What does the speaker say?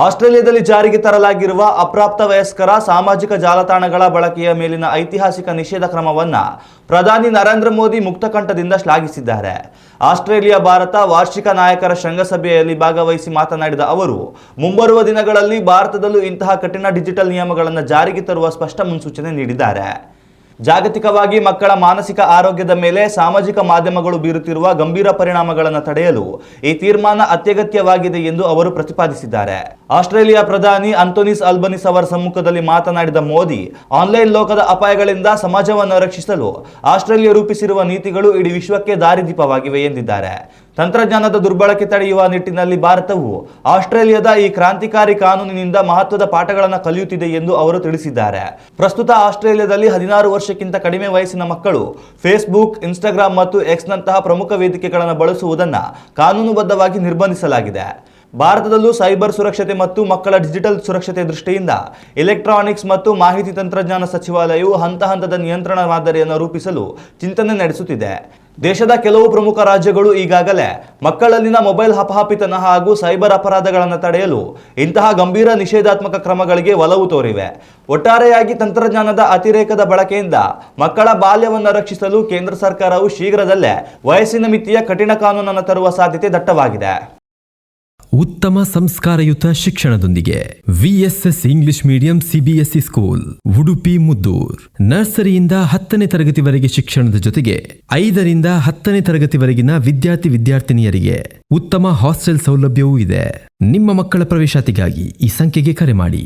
ಆಸ್ಟ್ರೇಲಿಯಾದಲ್ಲಿ ಜಾರಿಗೆ ತರಲಾಗಿರುವ ಅಪ್ರಾಪ್ತ ವಯಸ್ಕರ ಸಾಮಾಜಿಕ ಜಾಲತಾಣಗಳ ಬಳಕೆಯ ಮೇಲಿನ ಐತಿಹಾಸಿಕ ನಿಷೇಧ ಕ್ರಮವನ್ನು ಪ್ರಧಾನಿ ನರೇಂದ್ರ ಮೋದಿ ಮುಕ್ತಕಂಠದಿಂದ ಶ್ಲಾಘಿಸಿದ್ದಾರೆ. ಆಸ್ಟ್ರೇಲಿಯಾ ಭಾರತ ವಾರ್ಷಿಕ ನಾಯಕರ ಶೃಂಗಸಭೆಯಲ್ಲಿ ಭಾಗವಹಿಸಿ ಮಾತನಾಡಿದ ಅವರು, ಮುಂಬರುವ ದಿನಗಳಲ್ಲಿ ಭಾರತದಲ್ಲೂ ಇಂತಹ ಕಠಿಣ ಡಿಜಿಟಲ್ ನಿಯಮಗಳನ್ನು ಜಾರಿಗೆ ತರುವ ಸ್ಪಷ್ಟ ಮುನ್ಸೂಚನೆ ನೀಡಿದ್ದಾರೆ. ಜಾಗತಿಕವಾಗಿ ಮಕ್ಕಳ ಮಾನಸಿಕ ಆರೋಗ್ಯದ ಮೇಲೆ ಸಾಮಾಜಿಕ ಮಾಧ್ಯಮಗಳು ಬೀರುತ್ತಿರುವ ಗಂಭೀರ ಪರಿಣಾಮಗಳನ್ನು ತಡೆಯಲು ಈ ತೀರ್ಮಾನ ಅತ್ಯಗತ್ಯವಾಗಿದೆ ಎಂದು ಅವರು ಪ್ರತಿಪಾದಿಸಿದ್ದಾರೆ. ಆಸ್ಟ್ರೇಲಿಯಾ ಪ್ರಧಾನಿ ಆಂಥೋನಿ ಆಲ್ಬನೀಸ್ ಅವರ ಸಮ್ಮುಖದಲ್ಲಿ ಮಾತನಾಡಿದ ಮೋದಿ, ಆನ್ಲೈನ್ ಲೋಕದ ಅಪಾಯಗಳಿಂದ ಸಮಾಜವನ್ನು ರಕ್ಷಿಸಲು ಆಸ್ಟ್ರೇಲಿಯಾ ರೂಪಿಸಿರುವ ನೀತಿಗಳು ಇಡೀ ವಿಶ್ವಕ್ಕೆ ದಾರಿದೀಪವಾಗಿವೆ ಎಂದಿದ್ದಾರೆ. ತಂತ್ರಜ್ಞಾನದ ದುರ್ಬಳಕೆ ತಡೆಯುವ ನಿಟ್ಟಿನಲ್ಲಿ ಭಾರತವು ಆಸ್ಟ್ರೇಲಿಯಾದ ಈ ಕ್ರಾಂತಿಕಾರಿ ಕಾನೂನಿನಿಂದ ಮಹತ್ವದ ಪಾಠಗಳನ್ನು ಕಲಿಯುತ್ತಿದೆ ಎಂದು ಅವರು ತಿಳಿಸಿದ್ದಾರೆ. ಪ್ರಸ್ತುತ ಆಸ್ಟ್ರೇಲಿಯಾದಲ್ಲಿ 16 ವರ್ಷಕ್ಕಿಂತ ಕಡಿಮೆ ವಯಸ್ಸಿನ ಮಕ್ಕಳು ಫೇಸ್ಬುಕ್, ಇನ್ಸ್ಟಾಗ್ರಾಮ್ ಮತ್ತು ಎಕ್ಸ್ನಂತಹ ಪ್ರಮುಖ ವೇದಿಕೆಗಳನ್ನು ಬಳಸುವುದನ್ನು ಕಾನೂನುಬದ್ಧವಾಗಿ ನಿರ್ಬಂಧಿಸಲಾಗಿದೆ. ಭಾರತದಲ್ಲೂ ಸೈಬರ್ ಸುರಕ್ಷತೆ ಮತ್ತು ಮಕ್ಕಳ ಡಿಜಿಟಲ್ ಸುರಕ್ಷತೆ ದೃಷ್ಟಿಯಿಂದ ಎಲೆಕ್ಟ್ರಾನಿಕ್ಸ್ ಮತ್ತು ಮಾಹಿತಿ ತಂತ್ರಜ್ಞಾನ ಸಚಿವಾಲಯವು ಹಂತದ ನಿಯಂತ್ರಣ ಮಾದರಿಯನ್ನು ರೂಪಿಸಲು ಚಿಂತನೆ ನಡೆಸುತ್ತಿದೆ. ದೇಶದ ಕೆಲವು ಪ್ರಮುಖ ರಾಜ್ಯಗಳು ಈಗಾಗಲೇ ಮಕ್ಕಳಲ್ಲಿನ ಮೊಬೈಲ್ ಹಪಹಪಿತನ ಹಾಗೂ ಸೈಬರ್ ಅಪರಾಧಗಳನ್ನು ತಡೆಯಲು ಇಂತಹ ಗಂಭೀರ ನಿಷೇಧಾತ್ಮಕ ಕ್ರಮಗಳಿಗೆ ಒಲವು ತೋರಿವೆ. ಒಟ್ಟಾರೆಯಾಗಿ ತಂತ್ರಜ್ಞಾನದ ಅತಿರೇಕದ ಬಳಕೆಯಿಂದ ಮಕ್ಕಳ ಬಾಲ್ಯವನ್ನು ರಕ್ಷಿಸಲು ಕೇಂದ್ರ ಸರ್ಕಾರವು ಶೀಘ್ರದಲ್ಲೇ ವಯಸ್ಸಿನ ಮಿತಿಯ ಕಠಿಣ ಕಾನೂನನ್ನು ತರುವ ಸಾಧ್ಯತೆ ದಟ್ಟವಾಗಿದೆ. ಉತ್ತಮ ಸಂಸ್ಕಾರಯುತ ಶಿಕ್ಷಣದೊಂದಿಗೆ VSS English medium CBSE school Udupi Muddur. ನರ್ಸರಿಯಿಂದ 10ನೇ ತರಗತಿವರೆಗೆ ಶಿಕ್ಷಣದ ಜೊತೆಗೆ 5ರಿಂದ 10ನೇ ತರಗತಿವರೆಗಿನ ವಿದ್ಯಾರ್ಥಿನಿಯರಿಗೆ ಉತ್ತಮ ಹಾಸ್ಟೆಲ್ ಸೌಲಭ್ಯವೂ ಇದೆ. ನಿಮ್ಮ ಮಕ್ಕಳ ಪ್ರವೇಶಾತಿಗಾಗಿ ಈ ಸಂಖ್ಯೆಗೆ ಕರೆ ಮಾಡಿ.